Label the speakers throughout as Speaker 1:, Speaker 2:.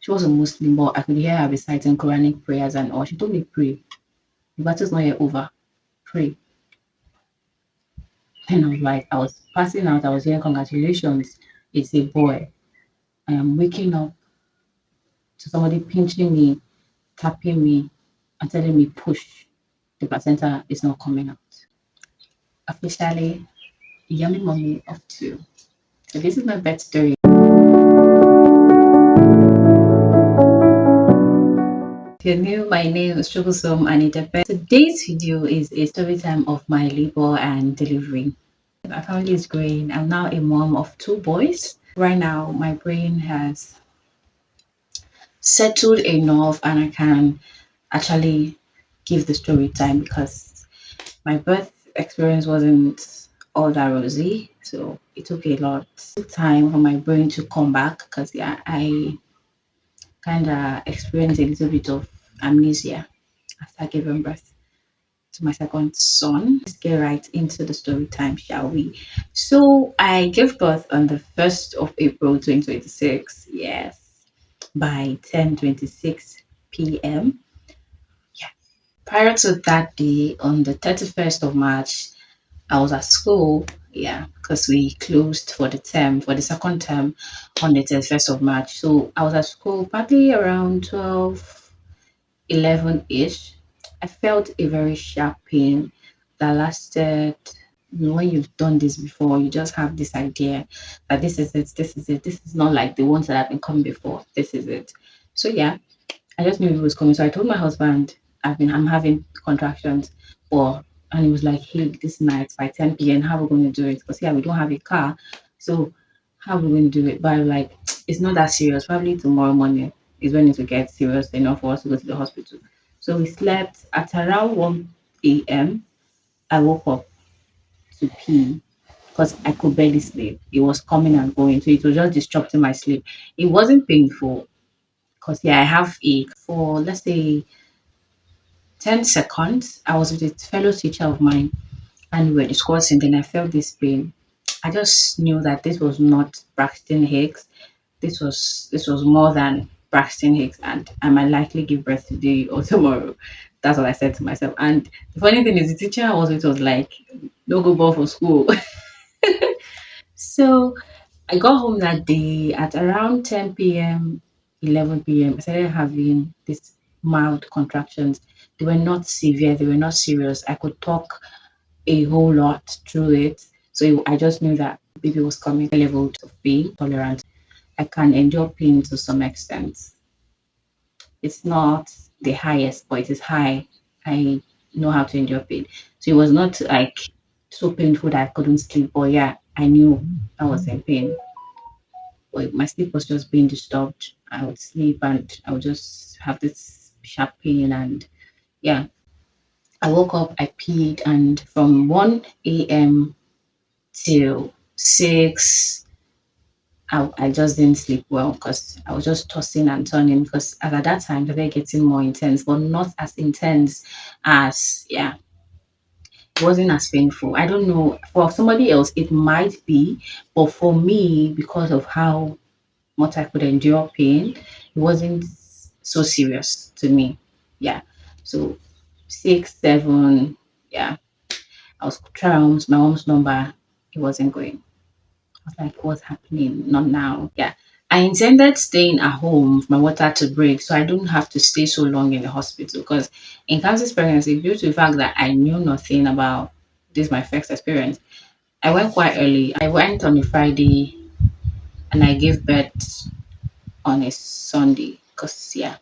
Speaker 1: She was a Muslim, but I could hear her reciting Quranic prayers and all. She told me, pray. The battle's not yet over. Pray. And I was like, I was passing out. I was hearing, congratulations. It's a boy. I am waking up to somebody pinching me, tapping me, and telling me, push. The placenta is not coming out. Officially, yummy mommy of two. So this is my birth story. If you're new, my name is Chukwusomuanidebe. Today's video is a story time of my labor and delivery. My family is growing. I'm now a mom of two boys. Right now, my brain has settled enough and I can actually give the story time because my birth experience wasn't all that rosy. So it took a lot of time for my brain to come back because I kind of experienced a little bit of amnesia after giving birth to my second son. Let's get right into the story time, shall we? So I gave birth on the 1st of April 2026. Yes, by 10:26 p.m. Yeah. Prior to that day, on the 31st of March, I was at school. Yeah, because we closed for the term, for the second term on the 31st of March. So I was at school probably around 12:11 ish. I felt a very sharp pain that lasted. When you've done this before, you just have this idea that this is it, this is it, this is not like the ones that have been coming before. This is it. So yeah, I just knew it was coming. So I told my husband, I'm having contractions, or and he was like, hey, this night by 10 p.m., how are we going to do it? Because yeah, we don't have a car. So how are we going to do it? But I'm like, it's not that serious. Probably tomorrow morning is when it will get serious enough for us to go to the hospital. So we slept at around 1 a.m. I woke up to pee because I could barely sleep. It was coming and going. So it was just disrupting my sleep. It wasn't painful because yeah, I have a for let's say 10 seconds. I was with a fellow teacher of mine and we were discussing, then I felt this pain. I just knew that this was not Braxton Hicks. This was more than Braxton Hicks, and I might likely give birth today or tomorrow. That's what I said to myself. And the funny thing is, the teacher I was with was like, "No go ball for school." So I got home that day at around 10 p.m., 11 p.m. I started having these mild contractions. They were not severe, they were not serious. I could talk a whole lot through it. So I just knew that baby was coming. Level of pain tolerance. I can endure pain to some extent. It's not the highest, but it is high. I know how to endure pain. So it was not like so painful that I couldn't sleep. But yeah, I knew I was in pain. But my sleep was just being disturbed. I would sleep and I would just have this sharp pain. And yeah, I woke up, I peed, and from 1 a.m. till 6, I just didn't sleep well because I was just tossing and turning because at that time they're getting more intense, but not as intense as yeah, it wasn't as painful. I don't know. For somebody else it might be, but for me, because of how much I could endure pain, it wasn't so serious to me. Yeah. So 6, 7, yeah. I was trying my mom's number, it wasn't going. I was like, what's happening? Not now. Yeah. I intended staying at home for my water to break so I don't have to stay so long in the hospital because in cancer's pregnancy, due to the fact that I knew nothing about this, my first experience, I went quite early. I went on a Friday and I gave birth on a Sunday because, yeah,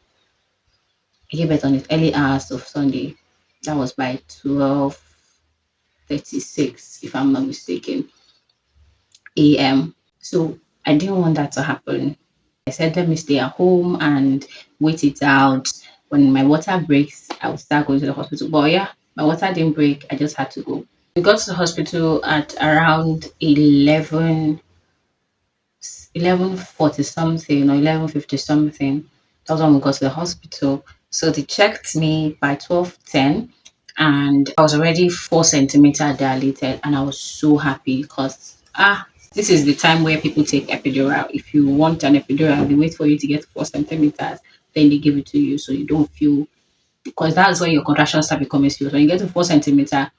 Speaker 1: I gave birth on the early hours of Sunday. That was by 12:36, if I'm not mistaken, a.m. So I didn't want that to happen. I said, let me stay at home and wait it out. When my water breaks, I will start going to the hospital. But yeah, my water didn't break. I just had to go. We got to the hospital at around 11:40 something or 11:50 something. That was when we got to the hospital. So they checked me by 12:10 and I was already 4 centimeter dilated and I was so happy because this is the time where people take epidural. If you want an epidural, they wait for you to get 4 centimeters, then they give it to you so you don't feel, because that's when your contractions start becoming serious. When you get to 4 centimeter,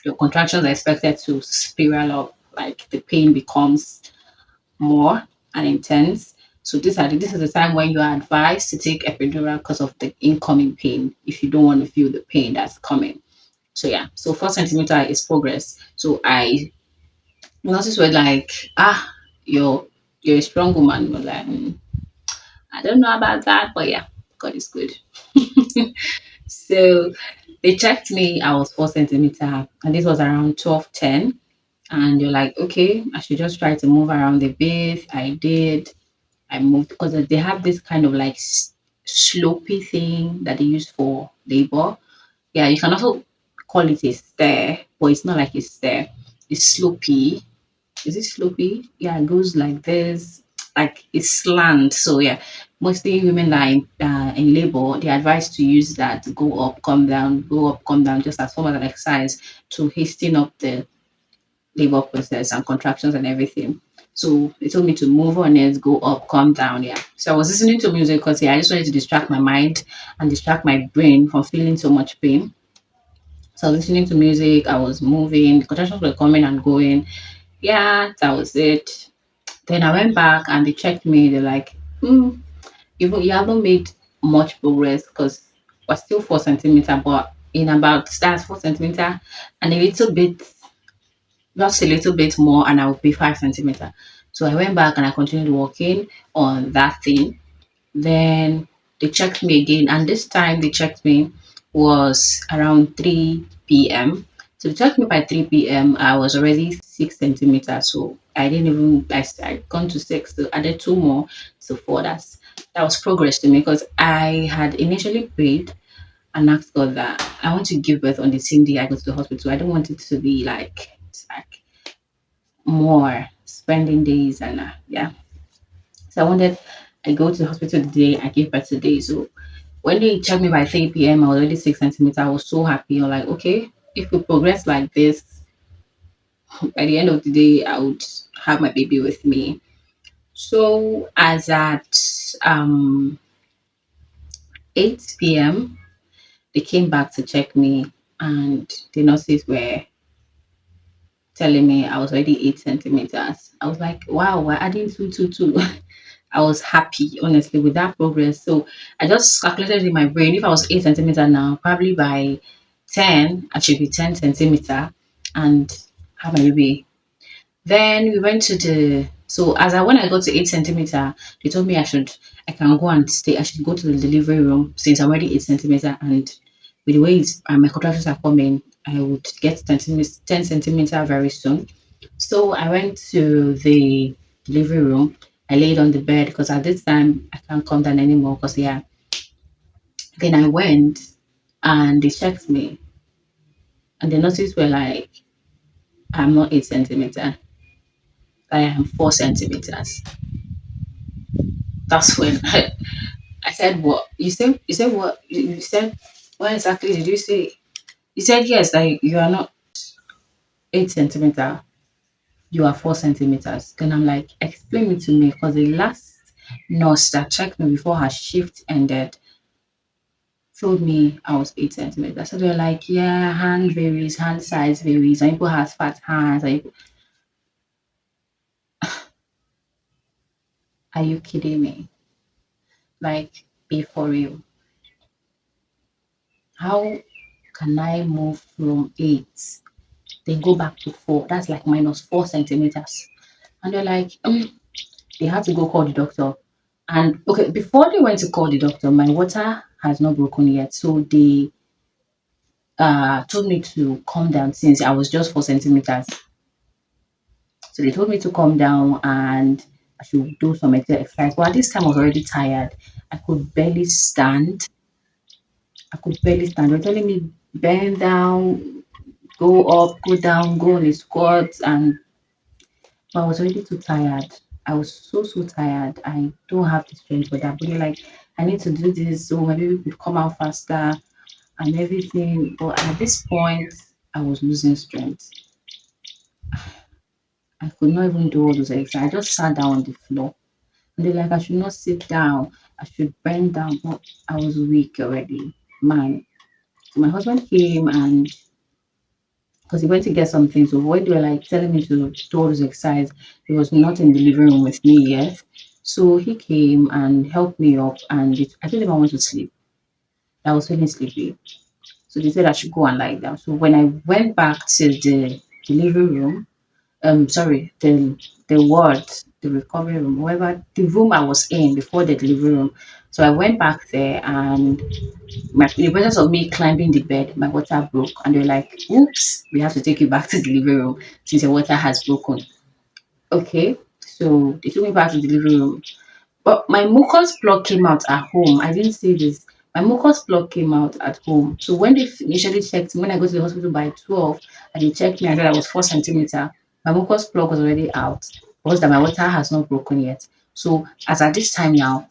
Speaker 1: your contractions are expected to spiral up, like the pain becomes more and intense. So this is the time when you are advised to take epidural because of the incoming pain if you don't want to feel the pain that's coming. So yeah, so 4 centimeter is progress. So I nurses were like, you're you're a strong woman. We're like, I don't know about that, but yeah, God is good. So they checked me. I was 4 centimeter, and this was around 12:10. And you're like, okay, I should just try to move around a bit. I did. I moved because they have this kind of like slopey thing that they use for labor. Yeah, you can also call it a stair, but it's not like a stair. It's slopey. Is it slopey? Yeah, it goes like this, like it's slant. So yeah, mostly women that are in labor, they're advised to use that to go up, come down, go up, come down, just as form of an exercise to hasten up the labor process and contractions and everything. So they told me to move on it, go up, calm down. Yeah. So I was listening to music because yeah, I just wanted to distract my mind and distract my brain from feeling so much pain. So I was listening to music, I was moving, the contractions were coming and going. Yeah, that was it. Then I went back and they checked me. They're like, you haven't made much progress because we're still 4 centimeter, but in about that's 4 centimeter and a little bit, just a little bit more, and I will be 5 centimeter. So I went back and I continued working on that thing. Then they checked me again, and this time they checked me was around 3 p.m. So they checked me by 3 p.m. I was already 6 centimeters, so I didn't even I gone to six, so added two more to four. That was progress to me because I had initially prayed and asked God that I want to give birth on the same day I go to the hospital. I don't want it to be like more spending days and yeah. So I wanted I go to the hospital the day I gave birth today. So when they checked me by 3 p.m., I was already 6 centimeters. I was so happy. I'm like, okay, if we progress like this, by the end of the day, I would have my baby with me. So as at 8 p.m., they came back to check me, and the nurses were telling me I was already 8 centimeters. I was like, wow, we're adding two, two, two. I was happy, honestly, with that progress. So I just calculated in my brain if I was 8 centimeter now, probably by 10, I should be 10 centimeter and have my baby. Then we went to the so as I when I got to 8 centimeter, they told me I can go and stay. I should go to the delivery room since I'm already 8 centimeter and with the way my contractions are coming, I would get 10 centimeter very soon. So I went to the delivery room. I laid on the bed because at this time I can't come down anymore because yeah. Then I went and they checked me and the nurses were like, I'm not 8 centimeter, I am 4 centimeters. That's when I said what? You said what? You said what exactly did you say? You said yes, like you are not 8 centimeter, you are 4 centimeters. Then I'm like, explain it to me because the last nurse that checked me before her shift ended told me I was 8 centimeters. So they're like, yeah, hand varies, hand size varies. Some people has fat hands. Are you kidding me? Like, be for real. How can I move from 8, then go back to 4? That's like minus 4 centimeters. And they're like, they had to go call the doctor. And okay, before they went to call the doctor, my water has not broken yet. So they told me to calm down since I was just 4 centimeters. So they told me to calm down and I should do some exercise. But at this time, I was already tired. I could barely stand. I could barely stand. They were telling me bend down, go up, go down, go on a squat, and but I was already too tired. I was so tired. I don't have the strength for that. But they're like, I need to do this so my baby could come out faster and everything. But at this point, I was losing strength. I could not even do all those exercises. I just sat down on the floor. And they're like, I should not sit down. I should bend down. But I was weak already. Man. So my husband came and because he went to get something. So when they were like telling me to do all those exercise, he was not in the living room with me yet. So he came and helped me up and I told him I want to sleep. I was feeling sleepy. So they said I should go and lie down. So when I went back to the living room, sorry, the ward, the recovery room, whatever the room I was in before the delivery room. So I went back there and in the process of me climbing the bed, my water broke and they're like, oops, we have to take you back to the living room since your water has broken. Okay. So they took me back to the living room. But my mucus plug came out at home. I didn't see this. My mucus plug came out at home. So when they initially checked me, when I go to the hospital by 12, and they checked me and said I was 4 centimeter, my mucus plug was already out. Because that my water has not broken yet. So as at this time now,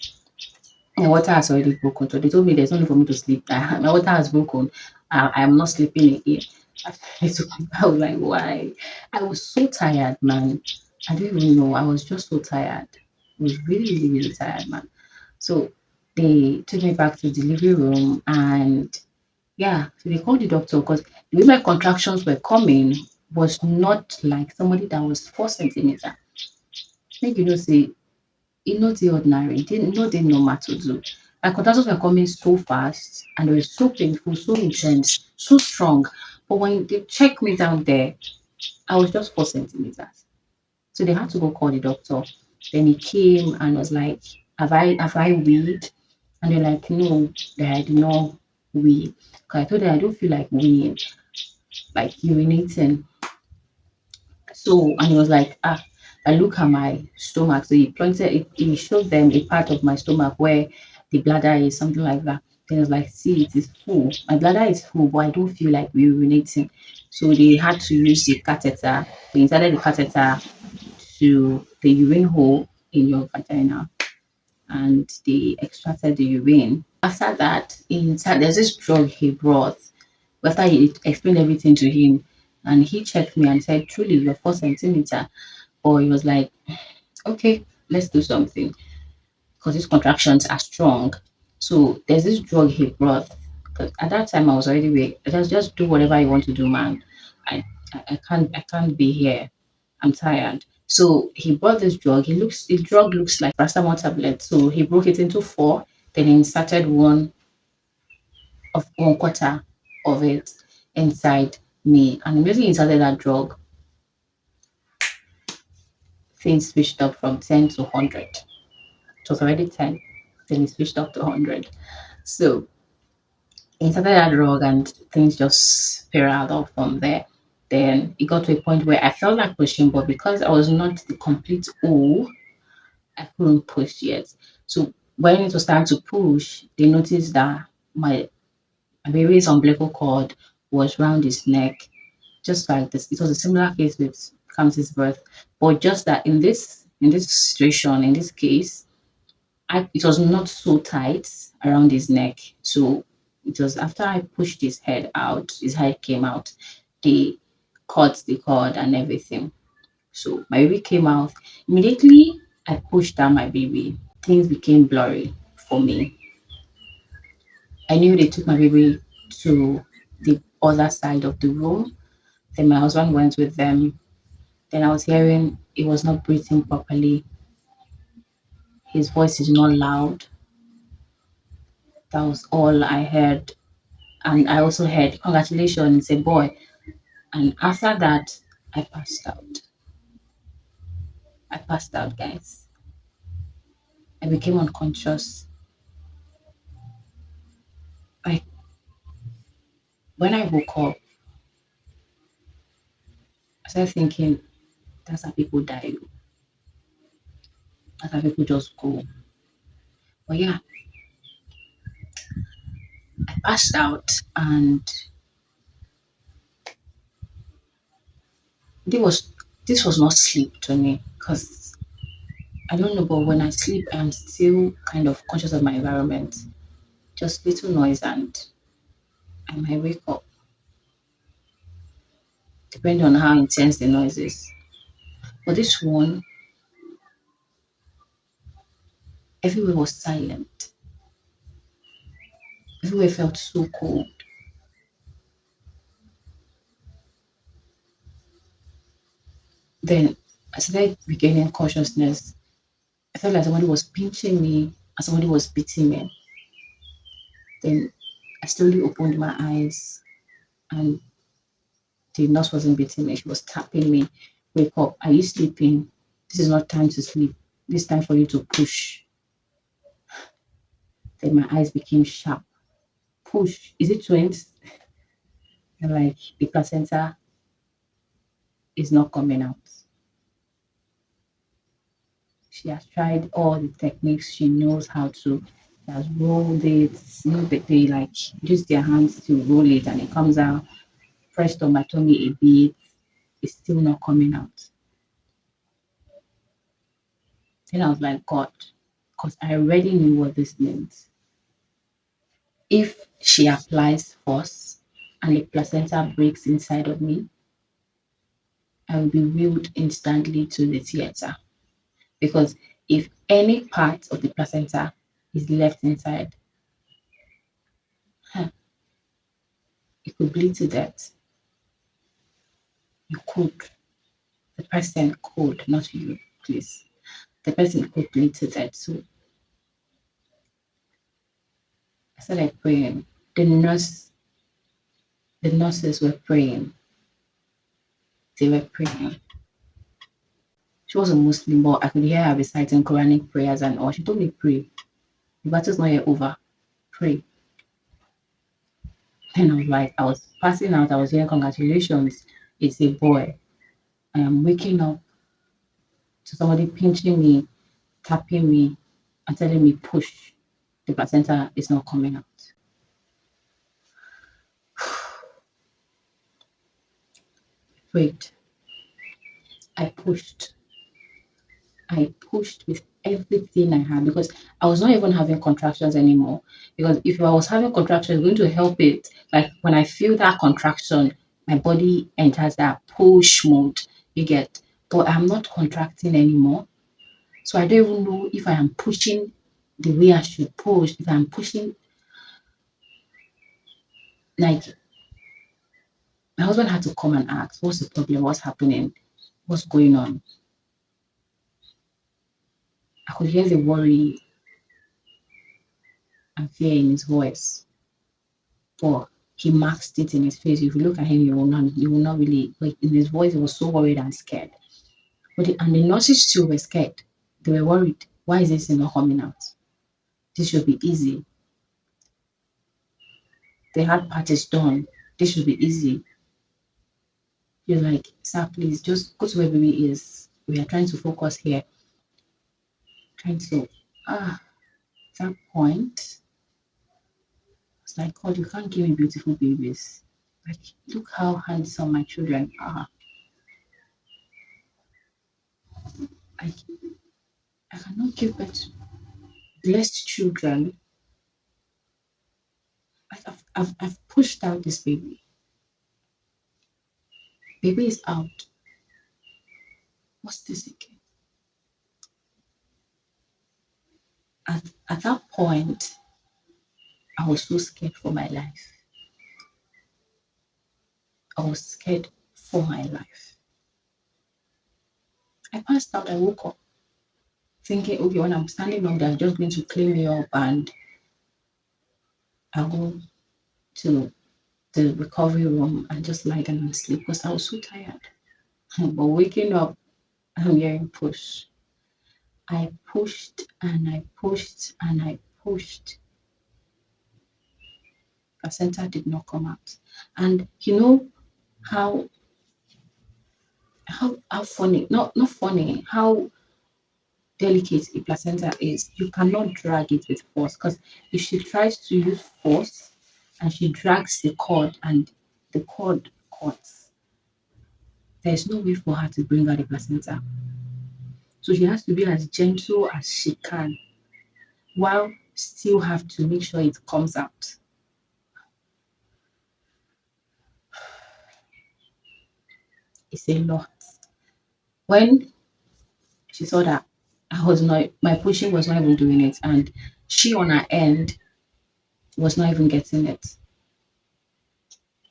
Speaker 1: my water has already broken. So they told me there's no need for me to sleep. My water has broken. I am not sleeping again. I was like, why? I was so tired, man. I don't even know. I was just so tired. I was really, really, really tired, man. So they took me back to the delivery room and yeah, so they called the doctor because the way my contractions were coming was not like somebody that was 4 centimeter. Make you know, say e no dey ordinary, e no dey normal to do. My contractions were coming so fast and they were so painful, so intense, so strong. But when they checked me down there, I was just 4 centimeters. So they had to go call the doctor. Then he came and was like, have I weed? And they're like, no, that I did not wee. Because I told them I don't feel like weeing, like urinating. So, and he was like, I look at my stomach. So he pointed, he showed them a part of my stomach where the bladder is, something like that. Then he was like, see, it is full. My bladder is full, but I don't feel like urinating. So they had to use the catheter. They inserted the catheter to the urine hole in your vagina and they extracted the urine. After that, inside there's this drug he brought. After he explained everything to him, and he checked me and said, "Truly, you're 4 centimeter." Or he was like, "Okay, let's do something because these contractions are strong." So there's this drug he brought. 'Cause at that time, I was already weak. Just do whatever you want to do, man. I can't be here. I'm tired. So he bought this drug. The drug looks like paracetamol tablet. So he broke it into four. Then he inserted one quarter of it inside me. And immediately inserted that drug, things switched up from 10 to 100. It was already 10. Then it switched up to 100. So he inserted that drug and things just spiraled up from there. Then it got to a point where I felt like pushing, but because I was not the complete O, I couldn't push yet. So when it was time to push, they noticed that my baby's umbilical cord was round his neck, just like this. It was a similar case with Kamsi's birth, but just that in this situation, in this case, it was not so tight around his neck. So it was after I pushed his head came out, they cut the cord and everything. So my baby came out. Immediately I pushed down my baby. Things became blurry for me. I knew they took my baby to the other side of the room. Then my husband went with them. Then I was hearing he was not breathing properly. His voice is not loud. That was all I heard. And I also heard, congratulations, a boy. And after that, I passed out. I passed out, guys. I became unconscious. Like when I woke up, I started thinking, that's how people die. That's how people just go. But yeah, I passed out and this was this was not sleep to me because I don't know, but when I sleep, I'm still kind of conscious of my environment. Just little noise and I might wake up, depending on how intense the noise is. But this one, everywhere was silent. Everywhere felt so cold. Then I started regaining consciousness. I felt like somebody was pinching me and somebody was beating me. Then I slowly opened my eyes and the nurse wasn't beating me. She was tapping me. Wake up. Are you sleeping? This is not time to sleep. This is time for you to push. Then my eyes became sharp. Push. Is it twins? And like the placenta is not coming out. She has tried all the techniques she knows how to. She has rolled it. They like use their hands to roll it and it comes out. Pressed on my tummy a bit. It's still not coming out. Then I was like, God, because I already knew what this meant. If she applies force and the placenta breaks inside of me, I will be wheeled instantly to the theater. Because if any part of the placenta is left inside, huh, it could bleed to death. You could. The person could, not you, please. The person could bleed to death. So I started praying. The nurses were praying. They were praying. She was a Muslim, but I could hear her reciting Quranic prayers and all. She told me, pray. The battle's not yet over. Pray. And I was like, I was passing out. I was hearing, congratulations. It's a boy. I am waking up to somebody pinching me, tapping me, and telling me, push. The placenta is not coming out. Prayed. I pushed. I pushed with everything I had because I was not even having contractions anymore. Because if I was having contractions, it's going to help it. Like when I feel that contraction, my body enters that push mode. You get, but I'm not contracting anymore. So I don't even know if I am pushing the way I should push. If I'm pushing, like my husband had to come and ask, "What's the problem? What's happening? What's going on?" I could hear the worry and fear in his voice. But he masked it in his face. If you look at him, you will not really like in his voice. He was so worried and scared. And the nurses too were scared. They were worried. Why is this not coming out? This should be easy. They had parties done. This should be easy. You're like, sir, please just go to where baby is. We are trying to focus here. Trying to at that point, it's like, God, you can't give me beautiful babies. Like, look how handsome my children are. Like, I cannot give birth to blessed children. Like I've pushed out this baby. Baby is out. What's this again? At that point, I was so scared for my life. I was scared for my life. I passed out. I woke up thinking, okay, when I'm standing up, they're just going to clean me up and I'll go to the recovery room and just lie down and sleep because I was so tired. But waking up, I'm hearing push. I pushed and I pushed and I pushed. Placenta did not come out. And you know how how funny, not funny, how delicate a placenta is. You cannot drag it with force because if she tries to use force and she drags the cord and the cord cuts, there's no way for her to bring out the placenta. So she has to be as gentle as she can while still have to make sure it comes out. It's a lot. When She saw that I was not, my pushing was not even doing it, and she on her end was not even getting it.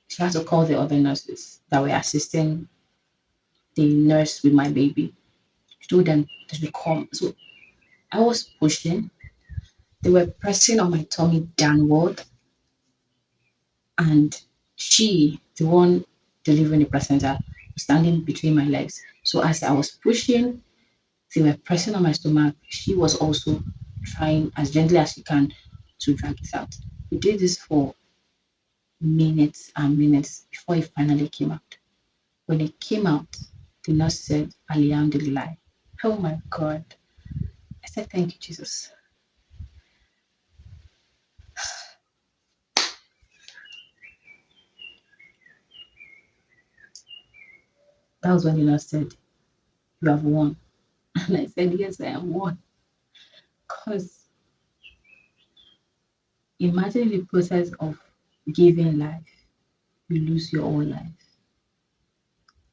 Speaker 1: She had to call the other nurses that were assisting the nurse with my baby. She told them to come. So I was pushing. They were pressing on my tummy downward, and she, the one delivering the placenta, was standing between my legs. So as I was pushing, they were pressing on my stomach. She was also trying as gently as she can to drag it out. We did this for minutes and minutes before it finally came out. When it came out, the nurse said, Alhamdulillah. Oh my God. I said, thank you, Jesus. That was when the nurse said, you have won. And I said, yes, I am won. Because imagine the process of giving life, you lose your own life.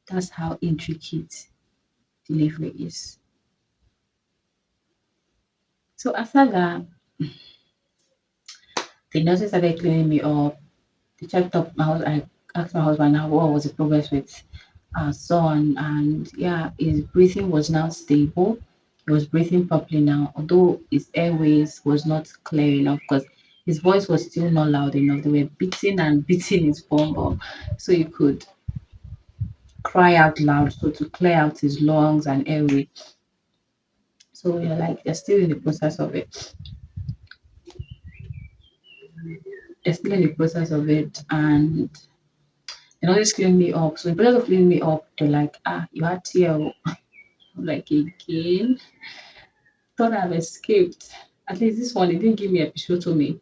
Speaker 1: That's how intricate delivery is. So after that, the nurses started cleaning me up. They checked up my house. I asked my husband now what was the progress with our son, and yeah, his breathing was now stable. He was breathing properly now, although his airways was not clear enough because his voice was still not loud enough. They were beating and beating his bum bum, so he could cry out loud, so to clear out his lungs and airway. So we're like, they're still in the process of it. They're still in the process of it, and they always clean me up. So in the process of cleaning me up, they're like, ah, you had tear. I'm like, again, thought I've escaped. At least this one, they didn't give me a episiotomy.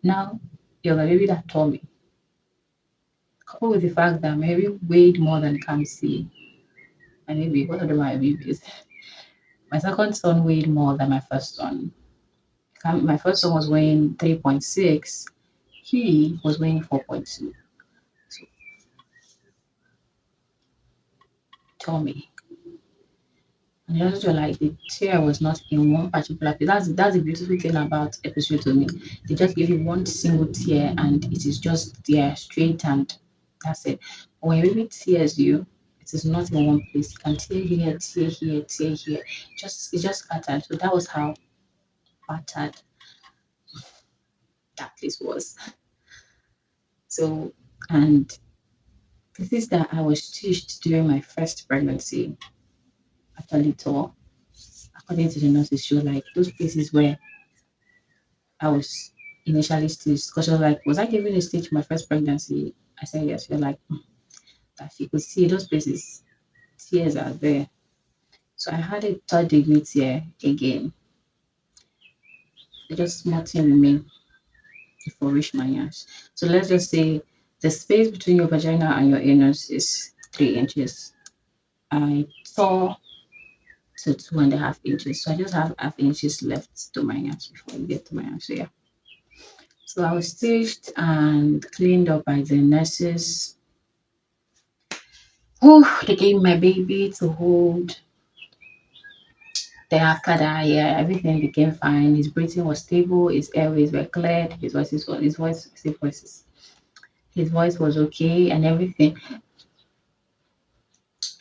Speaker 1: Now, you're the baby that tore me. Coupled with the fact that my baby weighed more than Kamsi. My baby, what are my babies? My second son weighed more than my first son. My first son was weighing 3.6. He was weighing 4.2. So tell me. And the others were like the tear was not in one particular place. That's the beautiful thing about episiotomy. They just give you one single tear and it is just there straight and that's it. But when a baby tears you, it is not in one place. You can tear here, tear here, tear here. Just it's just scattered. So that was how battered that place was. So and this is that I was stitched during my first pregnancy actually tore. According to the nurses, she was like those places where I was initially stitched because she was like, was I given a stitch my first pregnancy? I said yes. She was like, that she could see those places, tears are there. So I had a third degree tear again. They just nothing remain before reach my ears. So let's just say the space between your vagina and your anus is 3 inches. I tore to 2.5 inches. So I just have half inches left to my ears before you get to my ears. So yeah. So I was stitched and cleaned up by the nurses. Oh, they gave my baby to hold. Then after that, yeah, everything became fine. His breathing was stable. His airways were cleared. His voice was okay and everything.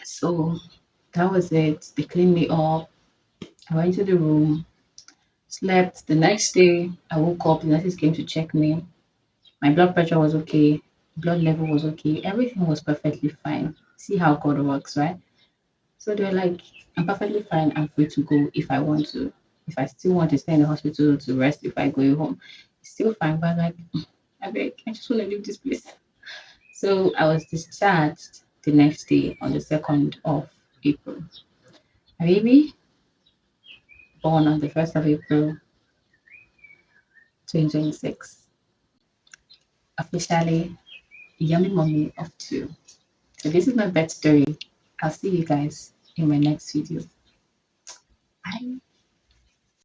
Speaker 1: So that was it. They cleaned me up. I went to the room, slept. The next day, I woke up. The nurses came to check me. My blood pressure was okay. Blood level was okay. Everything was perfectly fine. See how God works, right? So they're like, I'm perfectly fine. I'm free to go if I want to. If I still want to stay in the hospital to rest, if I go home, it's still fine. But like, I beg, I just want to leave this place. So I was discharged the next day on the 2nd of April. My baby born on the 1st of April 2026. Officially, a yummy mommy of two. So this is my birth story. I'll see you guys in my next video. Bye.